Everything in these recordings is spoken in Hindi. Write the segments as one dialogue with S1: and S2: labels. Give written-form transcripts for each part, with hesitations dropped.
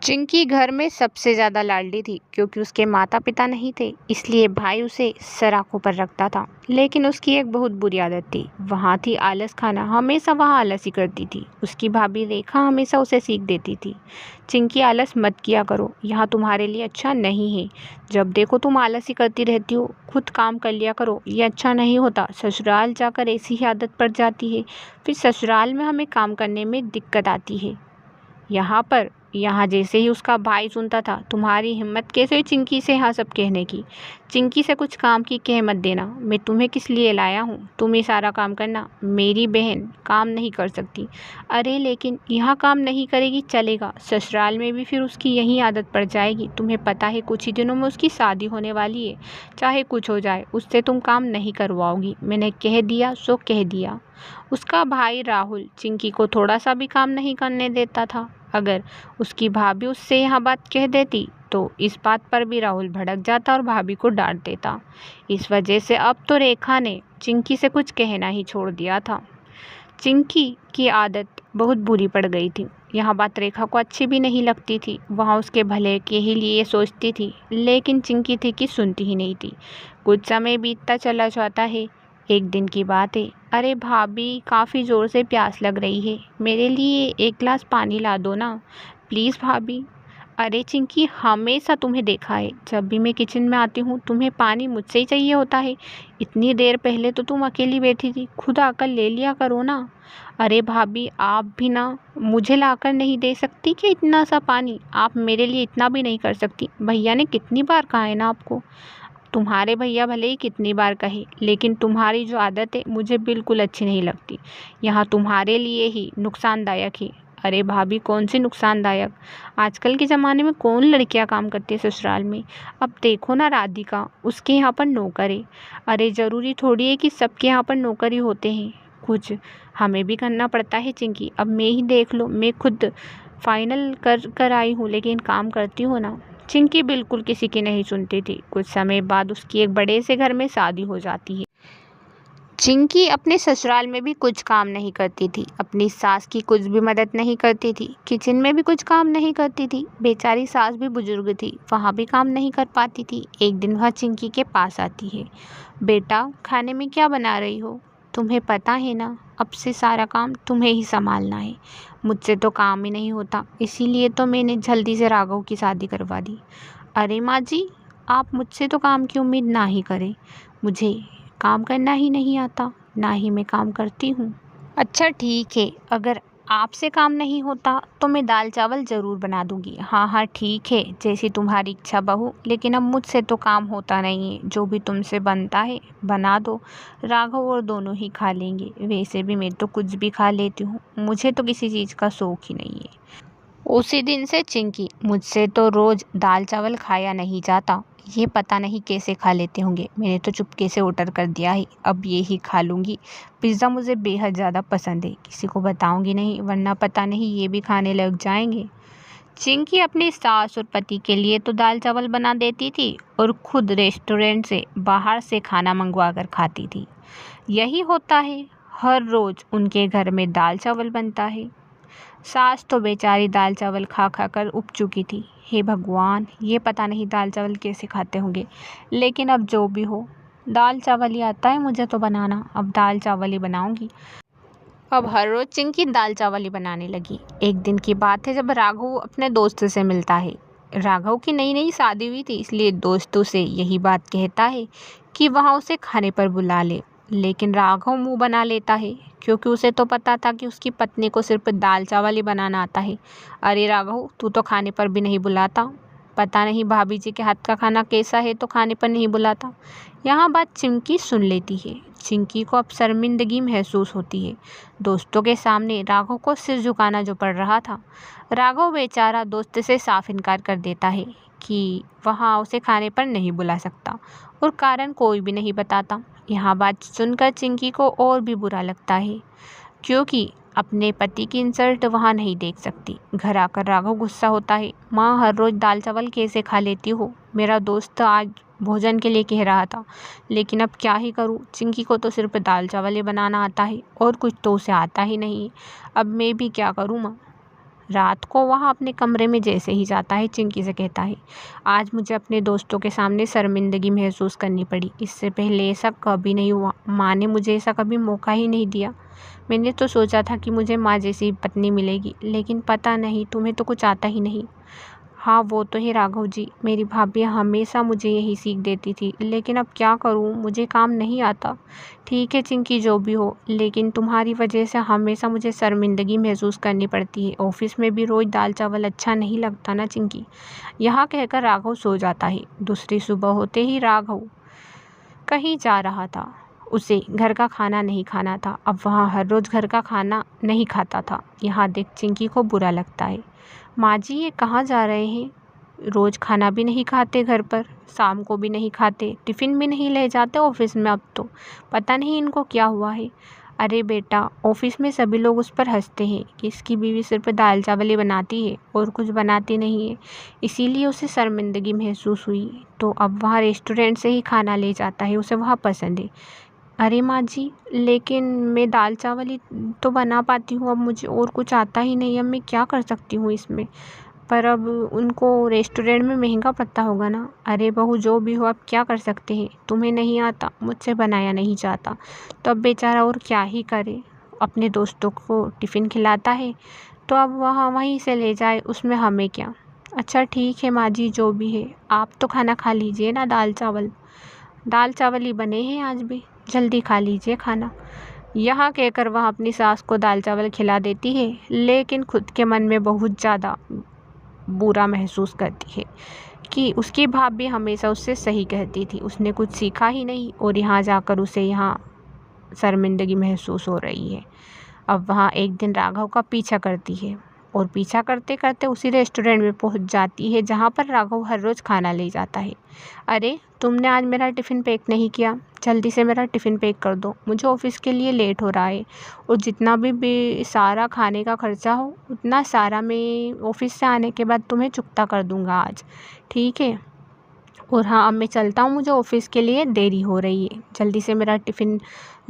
S1: चिंकी घर में सबसे ज़्यादा लाडली थी क्योंकि उसके माता पिता नहीं थे, इसलिए भाई उसे सराखों पर रखता था। लेकिन उसकी एक बहुत बुरी आदत थी, वहाँ थी आलस खाना। हमेशा वहाँ आलस ही करती थी। उसकी भाभी रेखा हमेशा उसे सीख देती थी, चिंकी आलस मत किया करो, यहाँ तुम्हारे लिए अच्छा नहीं है। जब देखो तुम आलस ही करती रहती हो, खुद काम कर लिया करो, ये अच्छा नहीं होता। ससुराल जाकर ऐसी ही आदत पड़ जाती है, फिर ससुराल में हमें काम करने में दिक्कत आती है। यहाँ जैसे ही उसका भाई सुनता था, तुम्हारी हिम्मत कैसे हुई चिंकी से यहाँ सब कहने की। चिंकी से कुछ काम की कह मत देना, मैं तुम्हें किस लिए लाया हूँ, तुम ही सारा काम करना, मेरी बहन काम नहीं कर सकती। अरे लेकिन यहाँ काम नहीं करेगी चलेगा, ससुराल में भी फिर उसकी यही आदत पड़ जाएगी। तुम्हें पता है कुछ ही दिनों में उसकी शादी होने वाली है, चाहे कुछ हो जाए उससे तुम काम नहीं करवाओगी। मैंने कह दिया सो कह दिया। उसका भाई राहुल चिंकी को थोड़ा सा भी काम नहीं करने देता था। अगर उसकी भाभी उससे यह बात कह देती तो इस बात पर भी राहुल भड़क जाता और भाभी को डांट देता। इस वजह से अब तो रेखा ने चिंकी से कुछ कहना ही छोड़ दिया था। चिंकी की आदत बहुत बुरी पड़ गई थी। यह बात रेखा को अच्छी भी नहीं लगती थी, वह उसके भले के ही लिए सोचती थी, लेकिन चिंकी थी कि सुनती ही नहीं थी। कुछ समय बीतता चला जाता है। एक दिन की बात है। अरे भाभी, काफ़ी ज़ोर से प्यास लग रही है, मेरे लिए एक गिलास पानी ला दो ना प्लीज़ भाभी। अरे चिंकी, हमेशा तुम्हें देखा है, जब भी मैं किचन में आती हूँ तुम्हें पानी मुझसे ही चाहिए होता है। इतनी देर पहले तो तुम अकेली बैठी थी, खुद आकर ले लिया करो ना। अरे भाभी, आप भी ना मुझे लाकर नहीं दे सकती कि इतना सा पानी? आप मेरे लिए इतना भी नहीं कर सकती? भैया ने कितनी बार कहा है ना आपको। तुम्हारे भैया भले ही कितनी बार कहे, लेकिन तुम्हारी जो आदत है मुझे बिल्कुल अच्छी नहीं लगती। यहाँ तुम्हारे लिए ही नुकसानदायक है। अरे भाभी, कौन सी नुकसानदायक? आजकल के ज़माने में कौन लड़कियां काम करती है ससुराल में? अब देखो ना राधिका, उसके यहाँ पर नौकर है। अरे ज़रूरी थोड़ी है कि सबके यहाँ पर नौकर ही होते हैं, कुछ हमें भी करना पड़ता है चिंकी। अब मैं ही देख लो, मैं खुद फाइनल कर कर आई हूँ, लेकिन काम करती हूँ ना। चिंकी बिल्कुल किसी की नहीं सुनती थी। कुछ समय बाद उसकी एक बड़े से घर में शादी हो जाती है। चिंकी अपने ससुराल में भी कुछ काम नहीं करती थी, अपनी सास की कुछ भी मदद नहीं करती थी, किचन में भी कुछ काम नहीं करती थी। बेचारी सास भी बुजुर्ग थी, वहाँ भी काम नहीं कर पाती थी। एक दिन वह चिंकी के पास आती है। बेटा, खाने में क्या बना रही हो? तुम्हें पता है ना, अब से सारा काम तुम्हें ही संभालना है। मुझसे तो काम ही नहीं होता, इसीलिए तो मैंने जल्दी से राघव की शादी करवा दी। अरे माँ जी, आप मुझसे तो काम की उम्मीद ना ही करें, मुझे काम करना ही नहीं आता, ना ही मैं काम करती हूँ। अच्छा ठीक है, अगर आपसे काम नहीं होता तो मैं दाल चावल ज़रूर बना दूँगी। हाँ हाँ ठीक है, जैसी तुम्हारी इच्छा बहू, लेकिन अब मुझसे तो काम होता नहीं है, जो भी तुमसे बनता है बना दो, राघव और दोनों ही खा लेंगे। वैसे भी मैं तो कुछ भी खा लेती हूँ, मुझे तो किसी चीज़ का शौक ही नहीं है। उसी दिन से चिंकी, मुझसे तो रोज़ दाल चावल खाया नहीं जाता, ये पता नहीं कैसे खा लेते होंगे, मैंने तो चुपके से ऑर्डर कर दिया है, अब ये ही खा लूँगी। पिज़्ज़ा मुझे बेहद ज़्यादा पसंद है, किसी को बताऊँगी नहीं, वरना पता नहीं ये भी खाने लग जाएंगे। चिंकी अपनी सास और पति के लिए तो दाल चावल बना देती थी और खुद रेस्टोरेंट से बाहर से खाना मंगवा कर खाती थी। यही होता है, हर रोज़ उनके घर में दाल चावल बनता है। सास तो बेचारी दाल चावल खा खा कर उब चुकी थी। हे भगवान, ये पता नहीं दाल चावल कैसे खाते होंगे, लेकिन अब जो भी हो, दाल चावल ही आता है मुझे तो बनाना, अब दाल चावल ही बनाऊंगी। अब हर रोज चिंकी दाल चावल ही बनाने लगी। एक दिन की बात है जब राघव अपने दोस्त से मिलता है। राघव की नई नई शादी हुई थी, इसलिए दोस्तों से यही बात कहता है कि वहाँ उसे खाने पर बुला ले, लेकिन राघव मुंह बना लेता है क्योंकि उसे तो पता था कि उसकी पत्नी को सिर्फ दाल चावल ही बनाना आता है। अरे राघव, तू तो खाने पर भी नहीं बुलाता, पता नहीं भाभी जी के हाथ का खाना कैसा है तो खाने पर नहीं बुलाता। यहाँ बात चिंकी सुन लेती है। चिंकी को अब शर्मिंदगी महसूस होती है। दोस्तों के सामने राघव को सिर झुकाना जो पड़ रहा था। राघव बेचारा दोस्त से साफ इनकार कर देता है कि वहाँ उसे खाने पर नहीं बुला सकता, और कारण कोई भी नहीं बताता। यहाँ बात सुनकर चिंकी को और भी बुरा लगता है, क्योंकि अपने पति की इंसल्ट वहाँ नहीं देख सकती। घर आकर राघव गुस्सा होता है। माँ, हर रोज़ दाल चावल कैसे खा लेती हो? मेरा दोस्त आज भोजन के लिए कह रहा था, लेकिन अब क्या ही करूँ, चिंकी को तो सिर्फ दाल चावल ही बनाना आता है और कुछ तो उसे आता ही नहीं। अब मैं भी क्या करूँ माँ? रात को वह अपने कमरे में जैसे ही जाता है चिंकी से कहता है, आज मुझे अपने दोस्तों के सामने शर्मिंदगी महसूस करनी पड़ी। इससे पहले ऐसा कभी नहीं हुआ। माँ ने मुझे ऐसा कभी मौका ही नहीं दिया। मैंने तो सोचा था कि मुझे माँ जैसी पत्नी मिलेगी, लेकिन पता नहीं, तुम्हें तो कुछ आता ही नहीं। हाँ वो तो है राघव जी, मेरी भाभी हमेशा मुझे यही सीख देती थी, लेकिन अब क्या करूँ, मुझे काम नहीं आता। ठीक है चिंकी, जो भी हो, लेकिन तुम्हारी वजह से हमेशा मुझे शर्मिंदगी महसूस करनी पड़ती है। ऑफिस में भी रोज़ दाल चावल अच्छा नहीं लगता ना चिंकी। यहाँ कहकर राघव सो जाता है। दूसरी सुबह होते ही राघव कहीं जा रहा था। उसे घर का खाना नहीं खाना था। अब वहाँ हर रोज़ घर का खाना नहीं खाता था। यहाँ देख चिंकी को बुरा लगता है। माँ जी ये कहाँ जा रहे हैं? रोज़ खाना भी नहीं खाते घर पर, शाम को भी नहीं खाते, टिफ़िन भी नहीं ले जाते ऑफिस में। अब तो पता नहीं इनको क्या हुआ है। अरे बेटा, ऑफिस में सभी लोग उस पर हंसते हैं कि इसकी बीवी सिर्फ दाल चावल ही बनाती है और कुछ बनाती नहीं है, इसीलिए उसे शर्मिंदगी महसूस हुई। तो अब वहाँ रेस्टोरेंट से ही खाना ले जाता है, उसे वहाँ पसंद है। अरे माँ जी, लेकिन मैं दाल चावल ही तो बना पाती हूँ, अब मुझे और कुछ आता ही नहीं, अब मैं क्या कर सकती हूँ इसमें? पर अब उनको रेस्टोरेंट में महंगा पड़ता होगा ना। अरे बहू, जो भी हो, अब क्या कर सकते हैं, तुम्हें नहीं आता, मुझसे बनाया नहीं जाता, तो अब बेचारा और क्या ही करे। अपने दोस्तों को टिफ़िन खिलाता है तो अब वहाँ वहीं से ले जाए, उसमें हमें क्या। अच्छा ठीक है माँ जी, जो भी है, आप तो खाना खा लीजिए ना। दाल चावल ही बने हैं आज भी, जल्दी खा लीजिए खाना। यहाँ कहकर वह अपनी सास को दाल चावल खिला देती है, लेकिन खुद के मन में बहुत ज़्यादा बुरा महसूस करती है कि उसकी भाभी हमेशा उससे सही कहती थी, उसने कुछ सीखा ही नहीं और यहाँ जाकर उसे यहाँ शर्मिंदगी महसूस हो रही है। अब वहाँ एक दिन राघव का पीछा करती है और पीछा करते करते उसी रेस्टोरेंट में पहुँच जाती है जहाँ पर राघव हर रोज़ खाना ले जाता है। अरे तुमने आज मेरा टिफ़िन पैक नहीं किया, जल्दी से मेरा टिफ़िन पैक कर दो, मुझे ऑफिस के लिए लेट हो रहा है, और जितना भी सारा खाने का खर्चा हो उतना सारा मैं ऑफिस से आने के बाद तुम्हें चुकता कर दूँगा आज, ठीक है? और हाँ अब मैं चलता हूँ, मुझे ऑफिस के लिए देरी हो रही है, जल्दी से मेरा टिफ़िन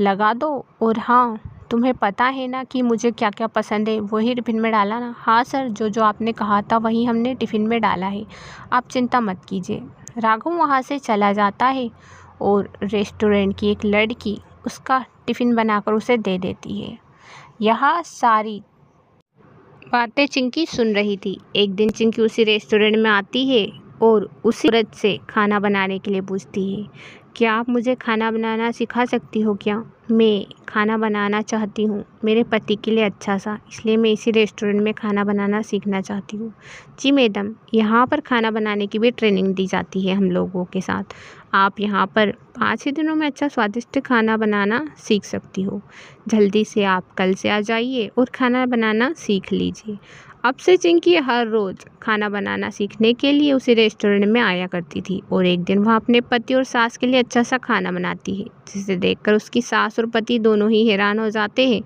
S1: लगा दो। और हाँ, तुम्हें पता है ना कि मुझे क्या क्या पसंद है, वही टिफ़िन में डाला ना? हाँ सर, जो जो आपने कहा था वही हमने टिफ़िन में डाला है, आप चिंता मत कीजिए। राघव वहाँ से चला जाता है और रेस्टोरेंट की एक लड़की उसका टिफ़िन बनाकर उसे दे देती है। यहाँ सारी बातें चिंकी सुन रही थी। एक दिन चिंकी उसी रेस्टोरेंट में आती है और उसी औरत से खाना बनाने के लिए पूछती है, क्या आप मुझे खाना बनाना सिखा सकती हो क्या? मैं खाना बनाना चाहती हूँ मेरे पति के लिए अच्छा सा, इसलिए मैं इसी रेस्टोरेंट में खाना बनाना सीखना चाहती हूँ। जी मैडम, यहाँ पर खाना बनाने की भी ट्रेनिंग दी जाती है हम लोगों के साथ। आप यहाँ पर 5 ही दिनों में अच्छा स्वादिष्ट खाना बनाना सीख सकती हो। जल्दी से आप कल से आ जाइए और खाना बनाना सीख लीजिए। अब से चिंकी हर रोज़ खाना बनाना सीखने के लिए उसी रेस्टोरेंट में आया करती थी और एक दिन वह अपने पति और सास के लिए अच्छा सा खाना बनाती है, जिसे देखकर उसकी सास और पति दोनों ही हैरान हो जाते हैं।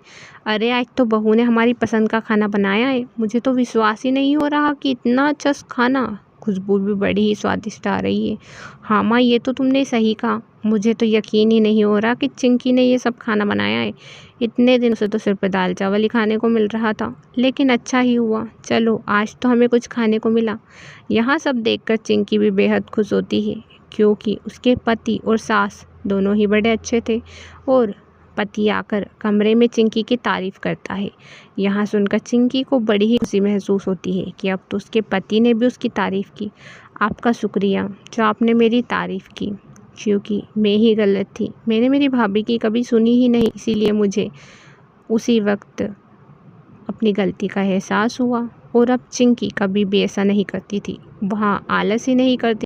S1: अरे आज तो बहू ने हमारी पसंद का खाना बनाया है, मुझे तो विश्वास ही नहीं हो रहा कि इतना अच्छा खाना, खुशबू भी बड़ी ही स्वादिष्ट आ रही है। हाँ माँ, ये तो तुमने सही कहा, मुझे तो यकीन ही नहीं हो रहा कि चिंकी ने ये सब खाना बनाया है। इतने दिन से तो सिर्फ दाल चावल ही खाने को मिल रहा था, लेकिन अच्छा ही हुआ, चलो आज तो हमें कुछ खाने को मिला। यहाँ सब देखकर चिंकी भी बेहद खुश होती है, क्योंकि उसके पति और सास दोनों ही बड़े अच्छे थे और पति आकर कमरे में चिंकी की तारीफ़ करता है। यहाँ सुनकर चिंकी को बड़ी ही खुशी महसूस होती है कि अब तो उसके पति ने भी उसकी तारीफ़ की। आपका शुक्रिया जो आपने मेरी तारीफ़ की, क्योंकि मैं ही गलत थी, मैंने मेरी भाभी की कभी सुनी ही नहीं, इसीलिए मुझे उसी वक्त अपनी गलती का एहसास हुआ। और अब चिंकी कभी भी ऐसा नहीं करती थी, वहाँ आलस ही नहीं करती।